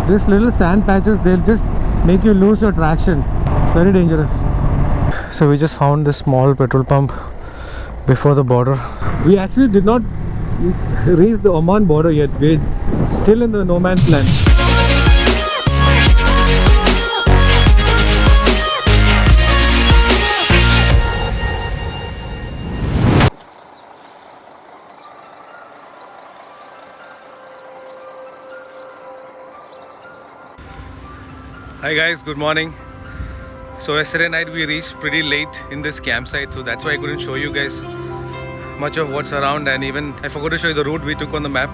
These little sand patches, they'll just make you lose your traction. It's very dangerous. So we just found this small petrol pump before the border. We actually did not reach the Oman border yet. We're still in the no man's land. Hi guys, good morning. So yesterday night we reached pretty late in this campsite, so that's why I couldn't show you guys much of what's around, and even I forgot to show you the route we took on the map.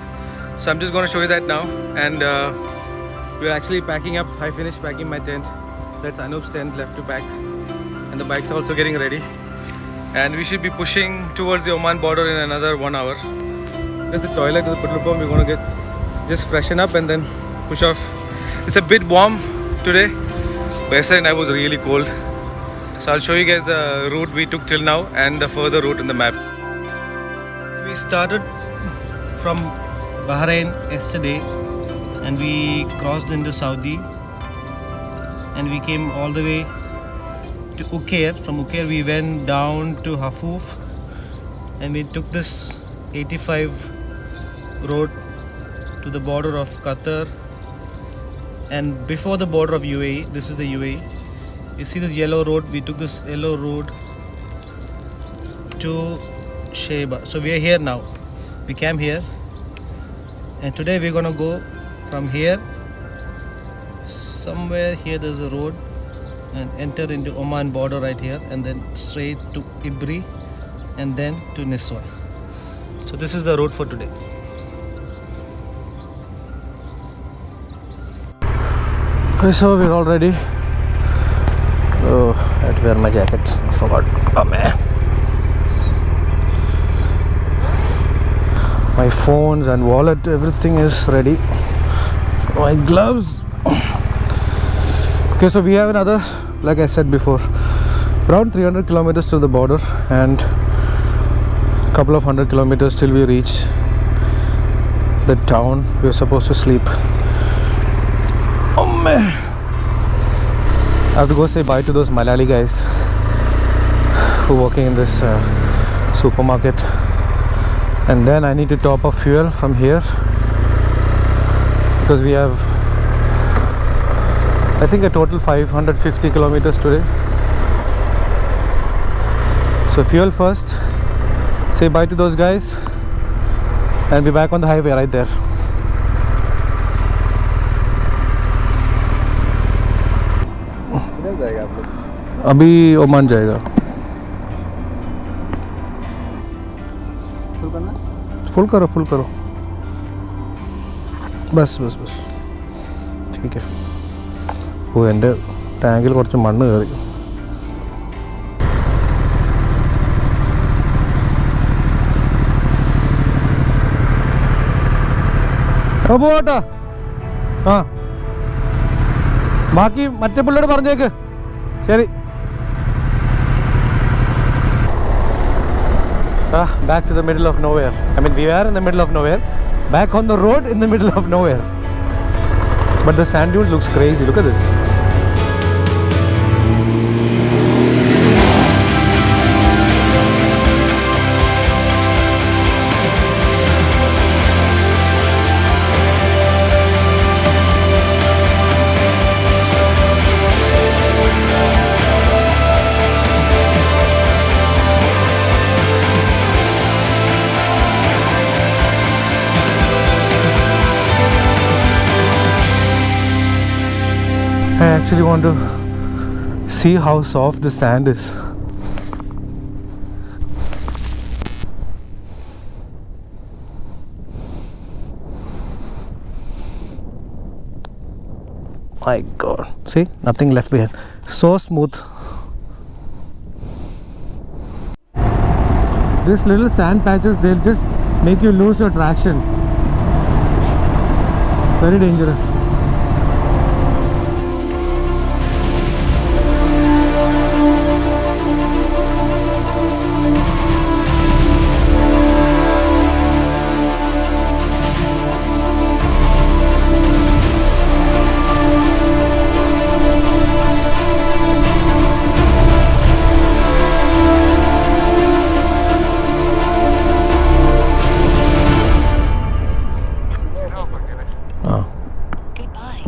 So I'm just going to show you that now. And we're actually packing up. I finished packing my tent. That's Anoop's tent left to pack, and the bike's also getting ready. And we should be pushing towards the Oman border in another 1 hour. There's the toilet to the petrol pump. We're going to just freshen up and then push off. It's a bit warm today, but yesterday night was really cold. So I'll show you guys the route we took till now and the further route in the map. So we started from Bahrain yesterday and we crossed into Saudi and we came all the way to Uqair. From Uqair we went down to Hafuf and we took this 85 road to the border of Qatar. And before the border of UAE, this is the UAE. You see this yellow road? We took this yellow road to Sheba. So we are here now. We came here. And today we're gonna go from here. Somewhere here there's a road. And enter into Oman border right here. And then straight to Ibri. And then to Niswa. So this is the road for today. So we're all ready. Oh, I have to wear my jacket. I forgot. Oh man. My phones and wallet, everything is ready. My gloves. Okay, so we have another, like I said before, around 300 kilometers to the border and a couple of 100 kilometers till we reach the town we're supposed to sleep. Oh man, I have to go say bye to those Malayali guys who are working in this supermarket, and then I need to top up fuel from here because we have, I think, a total 550 kilometers today. So fuel first, say bye to those guys and be back on the highway right there. अभी Oman जाएगा. Full करो बस ठीक है. ഓ എൻ്റെ ടാങ്കിൽ കുറച്ച് മണ്ണ് കയറി. പോട്ടാ. ആ ബാക്കി മറ്റേ പിള്ളേർ പറഞ്ഞേക്ക്. ശരി. Back to the middle of nowhere. I mean, we are in the middle of nowhere. Back on the road in the middle of nowhere. But the sand dune looks crazy. Look at this. I actually want to see how soft the sand is. My God, see, nothing left behind. So smooth. These little sand patches, they'll just make you lose your traction. Very dangerous. Oh. Goodbye.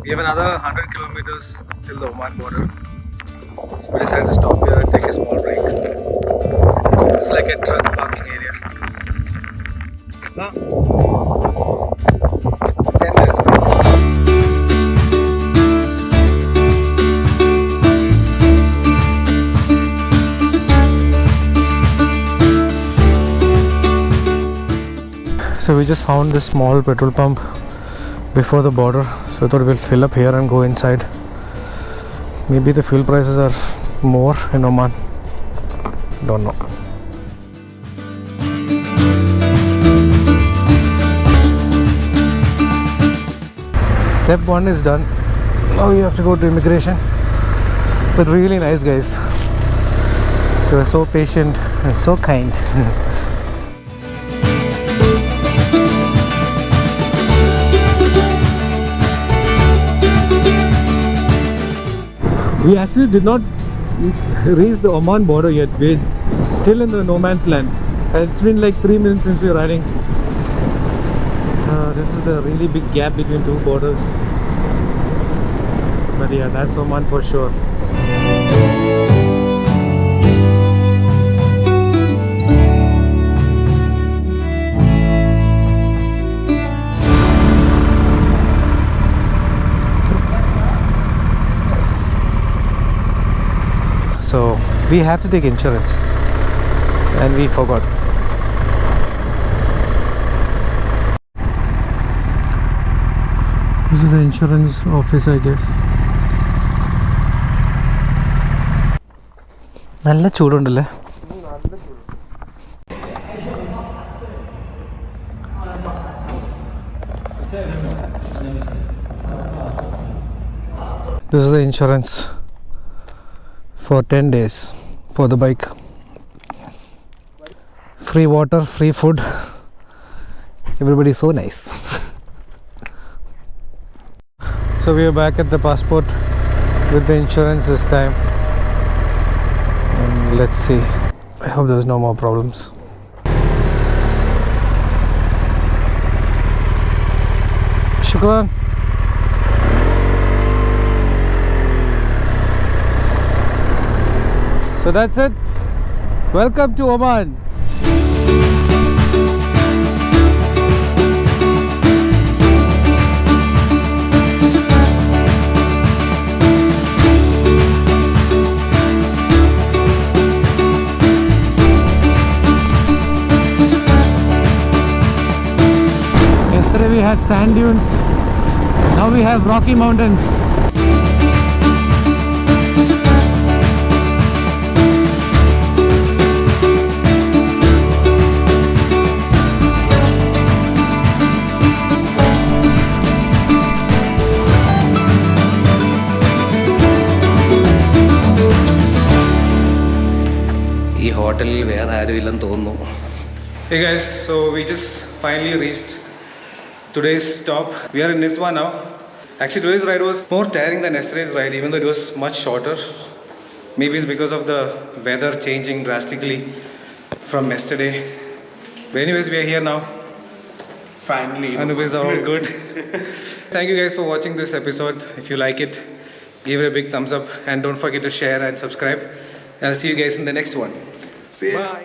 We have another 100 kilometers till the Oman border. We decided to stop here and take a small break. It's like a truck parking area. Huh? 10 minutes break. So we just found this small petrol pump before the border, so I thought we'll fill up here and go inside. Maybe the fuel prices are more in Oman, don't know. Step 1 is done. Now you have to go to immigration. But really nice guys, they were so patient and so kind. We actually did not reach the Oman border yet. We're still in the no man's land. And it's been like 3 minutes since we were riding. This is the really big gap between two borders. But yeah, that's Oman for sure. So we have to take insurance and we forgot. This is the insurance office, I guess. നല്ല ചൂടുണ്ടല്ലേ? This is the insurance for 10 days for the bike. Free water, free food. Everybody is so nice. So we are back at the passport with the insurance this time. And let's see. I hope there's no more problems. Shukran. So that's it. Welcome to Oman. Yesterday we had sand dunes. Now we have rocky mountains. Hey guys, so we just finally reached today's stop. We are in Niswa now. Actually today's ride was more tiring than yesterday's ride, even though it was much shorter. Maybe it's because of the weather changing drastically from yesterday. But anyways, we are here now. Finally. And it was all good. Thank you guys for watching this episode. If you like it, give it a big thumbs up and don't forget to share and subscribe. And I'll see you guys in the next one. See ya. Bye.